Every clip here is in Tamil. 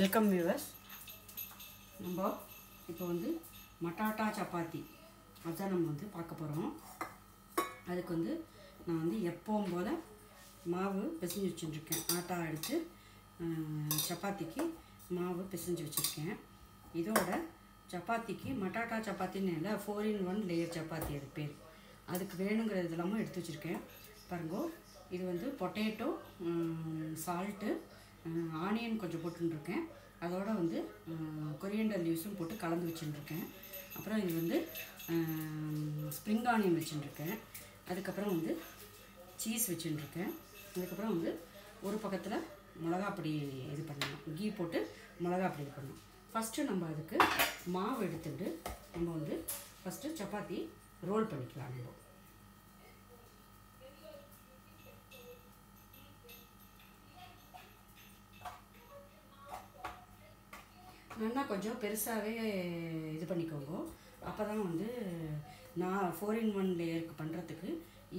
Welcome viewers. நம்ம இப்போ வந்து மட்டாட்டா சப்பாத்தி அதுதான் நம்ம வந்து பார்க்க போகிறோம். அதுக்கு வந்து நான் வந்து எப்பவும் போல் மாவு பிசைஞ்சு வச்சுட்டுருக்கேன். ஆட்டா எடுத்து சப்பாத்திக்கு மாவு பிசைஞ்சு வச்சுருக்கேன். இதோட சப்பாத்திக்கு மட்டாட்டா சப்பாத்தின்னு இல்லை, 4-in-1 லேயர் சப்பாத்தி அது பேர். அதுக்கு வேணுங்கிறது எல்லாமே எடுத்து வச்சுருக்கேன். பாருங்கோ, இது வந்து பொட்டேட்டோ, சால்ட்டு, ஆனியன் கொஞ்சம் போட்டுருக்கேன். அதோட வந்து கொரியண்டர் லீவ்ஸும் போட்டு கலந்து வச்சுருக்கேன். அப்புறம் இது வந்து ஸ்ப்ரிங் ஆனியன் வச்சுருக்கேன். அதுக்கப்புறம் வந்து சீஸ் வச்சுருக்கேன். அதுக்கப்புறம் வந்து ஒரு பக்கத்தில் மிளகாப்பொடி இது பண்ணணும், கீ போட்டு மிளகாப்பொடி இது பண்ணணும். ஃபஸ்ட்டு நம்ம அதுக்கு மாவு எடுத்துட்டு நம்ம வந்து ஃபஸ்ட்டு சப்பாத்தி ரோல் பண்ணிக்கலாம். நம்ம நல்லா கொஞ்சம் பெருசாகவே இது பண்ணிக்கோங்க. அப்போ தான் வந்து நான் 4-in-1 லேயருக்கு பண்ணுறதுக்கு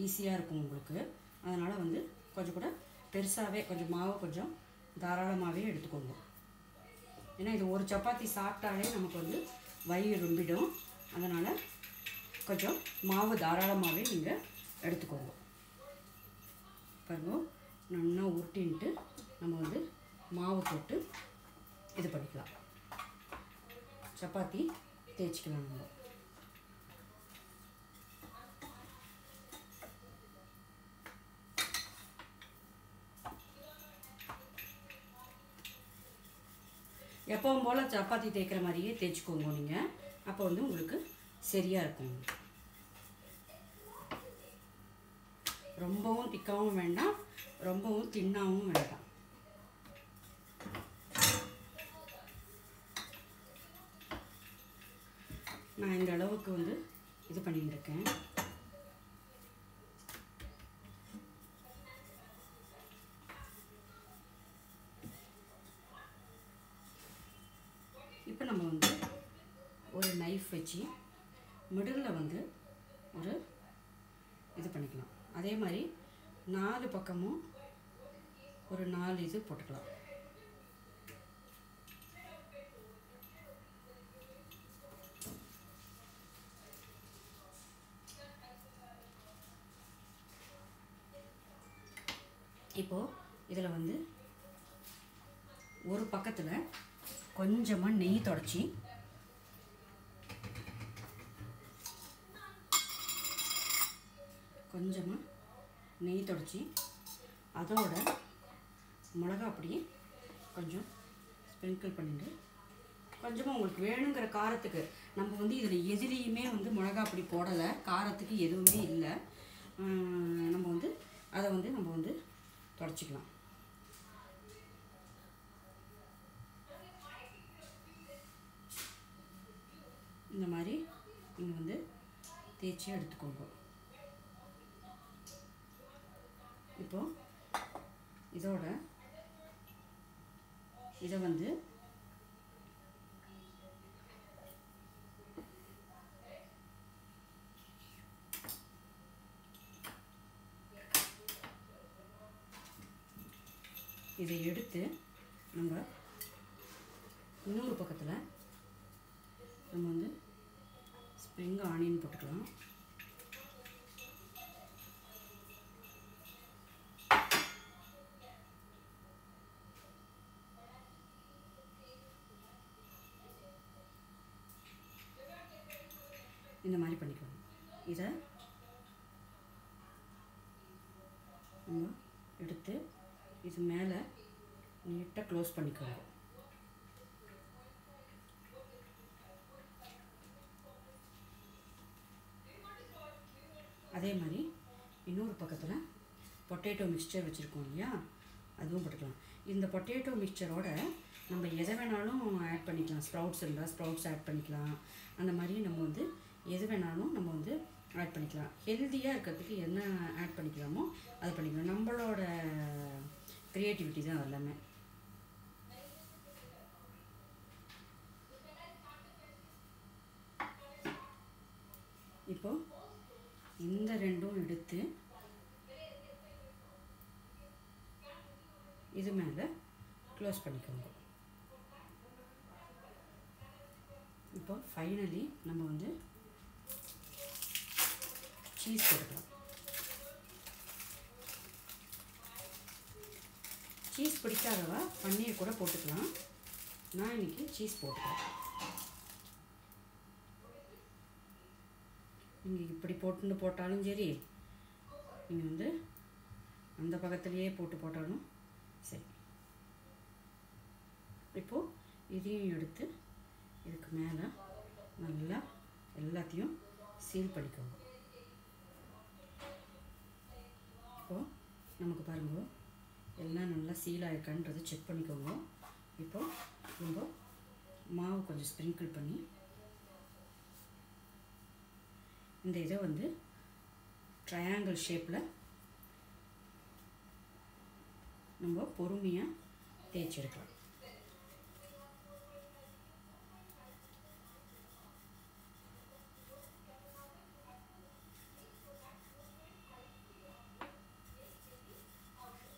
ஈஸியாக இருக்கும் உங்களுக்கு. அதனால் வந்து கொஞ்சம் கூட பெருசாகவே கொஞ்சம் மாவு கொஞ்சம் தாராளமாகவே எடுத்துக்கோங்க. ஏன்னா இது ஒரு சப்பாத்தி சாப்பிட்டாலே நமக்கு வந்து வயிறு ரொம்பிடும். அதனால் கொஞ்சம் மாவு தாராளமாகவே நீங்கள் எடுத்துக்கோங்க. பாருங்க, நல்லா உருட்டின்ட்டு நம்ம வந்து மாவு போட்டு இது பண்ணிக்கலாம். சப்பாத்தி தேய்ச்சிக்கலாம். நம்ம எப்பவும் போல் சப்பாத்தி தேய்க்கிற மாதிரியே தேய்ச்சிக்கோங்க நீங்கள். அப்போ வந்து உங்களுக்கு சரியாக இருக்கும். ரொம்பவும் திக்காகவும் வேண்டாம், ரொம்பவும் தின்னாகவும் வேண்டாம். நான் இந்த அளவுக்கு வந்து இது பண்ணிட்டு இருக்கேன். இப்போ நம்ம வந்து ஒரு நைஃப் வச்சு மிடில் வந்து ஒரு இது பண்ணிக்கலாம். அதே மாதிரி 4 பக்கமும் ஒரு 4 இது போட்டுக்கலாம். இப்போது இதில் வந்து ஒரு பக்கத்தில் கொஞ்சமாக நெய் தொடச்சி அதோட மிளகாப்பொடி கொஞ்சம் ஸ்ப்ரிங்கிள் பண்ணிட்டு, கொஞ்சமாக உங்களுக்கு வேணுங்கிற காரத்துக்கு. நம்ம வந்து இதில் எதுலேயுமே வந்து மிளகாப்பொடி போடலை, காரத்துக்கு எதுவுமே இல்லை. நம்ம வந்து அதை வந்து நம்ம வந்து தொடச்சிக்கலாம். இந்த மாதிரி நீங்கள் வந்து தேய்ச்சி எடுத்துக்கோங்க. இப்போது இதோட இதை வந்து இதை எடுத்து நம்ம இன்னொரு பக்கத்தில் நம்ம வந்து ஸ்ப்ரிங் ஆனியன் போட்டுக்கலாம். இந்த மாதிரி பண்ணிக்கலாம். இதை நம்ம எடுத்து இது மேலே நீட்டாக க்ளோஸ் பண்ணிக்கலாம். அதே மாதிரி இன்னொரு பக்கத்தில் பொட்டேட்டோ மிக்சர் வச்சுருக்கோம் இல்லையா, அதுவும் போட்டுக்கலாம். இந்த பொட்டேட்டோ மிக்சரோட நம்ம எதை வேணாலும் ஆட் பண்ணிக்கலாம். ஸ்ப்ரவுட்ஸ் இருந்தால் ஸ்ப்ரவுட்ஸ் ஆட் பண்ணிக்கலாம். அந்த மாதிரி நம்ம வந்து எது வேணாலும் நம்ம வந்து ஆட் பண்ணிக்கலாம். ஹெல்த்தியாக இருக்கிறதுக்கு என்ன ஆட் பண்ணிக்கலாமோ அது பண்ணிக்கலாம். நம்மளோட க்ரியேட்டிவிட்டி தான் எல்லாமே. இப்போது இந்த ரெண்டும் எடுத்து இது மேலே க்ளோஸ் பண்ணிக்கோங்க. இப்போ ஃபைனலி நம்ம வந்து சீஸ் போட்டுக்கலாம். சீஸ் பிடிக்காதவா பன்னீர் கூட போட்டுக்கலாம். நான் இன்றைக்கி சீஸ் போட்டுக்கிறேன். நீங்கள் இப்படி போட்டாலும் சரி, நீங்கள் வந்து அந்த பக்கத்துலேயே போட்டாலும் சரி. இப்போது இதையும் எடுத்து இதுக்கு மேலே நல்லா எல்லாத்தையும் சீல் பண்ணிக்கோங்க. இப்போது நமக்கு பாருங்க எல்லாம் நல்லா சீல் ஆகிருக்கான்றது செக் பண்ணிக்கோங்க. இப்போ நம்ம மாவு கொஞ்சம் ஸ்ப்ரிங்கிள் பண்ணி இந்த இதை வந்து ட்ரையாங்கிள் ஷேப்பில் நம்ம பொறுமையாக தேய்ச்சி எடுக்கலாம்.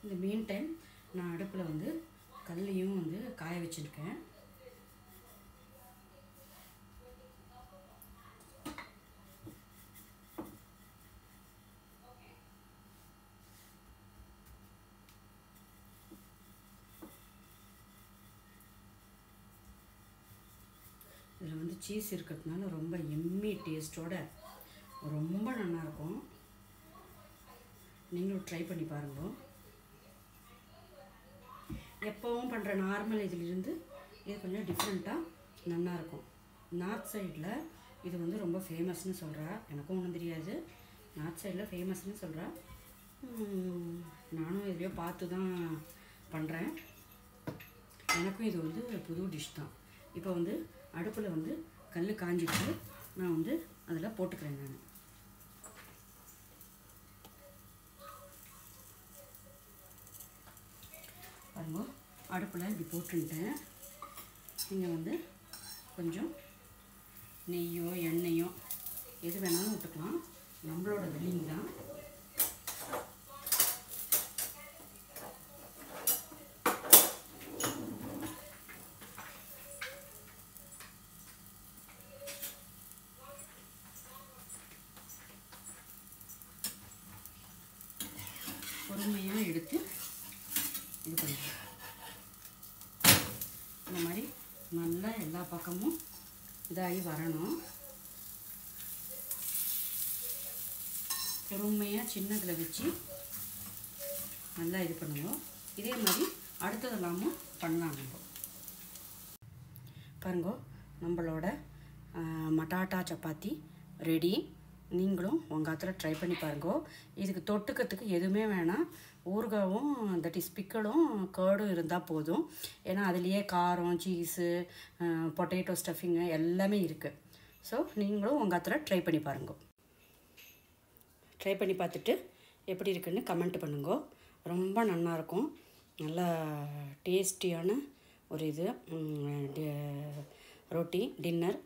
இந்த மீன் டைம் நான் அடுப்பில் வந்து கல்லையும் வந்து காய வச்சுருக்கேன். இதில் வந்து சீஸ் இருக்கிறதுனால ரொம்ப எம்மி டேஸ்ட்டோட ரொம்ப நல்லாயிருக்கும். நீங்களும் ட்ரை பண்ணி பாருங்க. எப்போவும் பண்ணுற நார்மல் இதிலிருந்து இது கொஞ்சம் டிஃப்ரெண்ட்டாக நல்லாயிருக்கும். நார்த் சைடில் இது வந்து ரொம்ப ஃபேமஸ்னு சொல்கிறா. எனக்கும் ஒன்றும் தெரியாது. நார்த் சைடில் ஃபேமஸ்னு சொல்கிறா. நானும் எதுலையோ பார்த்து தான் பண்ணுறேன். எனக்கும் இது வந்து புது டிஷ் தான். இப்போ வந்து அடுப்பில் வந்து கல் காஞ்சிட்டு நான் வந்து அதில் போட்டுக்கிறேன். நான் பாருங்க அடுப்பில் இப்படி போட்டுட்டேன். நீங்கள் வந்து கொஞ்சம் நெய்யோ எண்ணெயோ எது வேணாலும் விட்டுக்கலாம். நம்மளோட வில்லிங் தான். பொறுமையாக எடுத்து இது பண்ணிக்கலாம். இந்த மாதிரி நல்லா எல்லா பக்கமும் இதாகி வரணும். பொறுமையாக சின்னதில் வச்சு நல்லா இது பண்ணுவோம். இதே மாதிரி அடுத்ததெல்லாமும் பண்ணலாம். நம்ம பாருங்க நம்மளோட மட்டாட்டா சப்பாத்தி ரெடி. நீங்களும் உங்கள் ஆத்தில் ட்ரை பண்ணி பாருங்க. இதுக்கு தொட்டுக்கிறதுக்கு எதுவுமே வேணாம். ஊறுகாவும் தட் இஸ் பிக்கலும் கர்டும் இருந்தால் போதும். ஏன்னா அதுலேயே காரம், சீஸு, பொட்டேட்டோ ஸ்டஃபிங்கு எல்லாமே இருக்குது. ஸோ நீங்களும் உங்கள் ஆத்தில் ட்ரை பண்ணி பாருங்க. ட்ரை பண்ணி பார்த்துட்டு எப்படி இருக்குன்னு கமெண்ட் பண்ணுங்க. ரொம்ப நல்லாயிருக்கும். நல்லா டேஸ்டியான ஒரு இது ரொட்டி டின்னர்,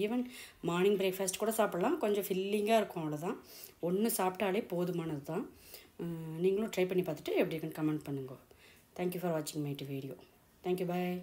ஈவன் மார்னிங் பிரேக்ஃபாஸ்ட் கூட சாப்பிட்லாம். கொஞ்சம் ஃபில்லிங்காக இருக்கும், அவ்வளோதான். ஒன்று சாப்பிட்டாலே போதுமானது தான். நீங்களும் ட்ரை பண்ணி பார்த்துட்டு எப்படி இருக்குன்னு கமெண்ட் பண்ணுங்க. தேங்க்யூ ஃபார் வாட்சிங் மை வீடியோ. Thank you, bye.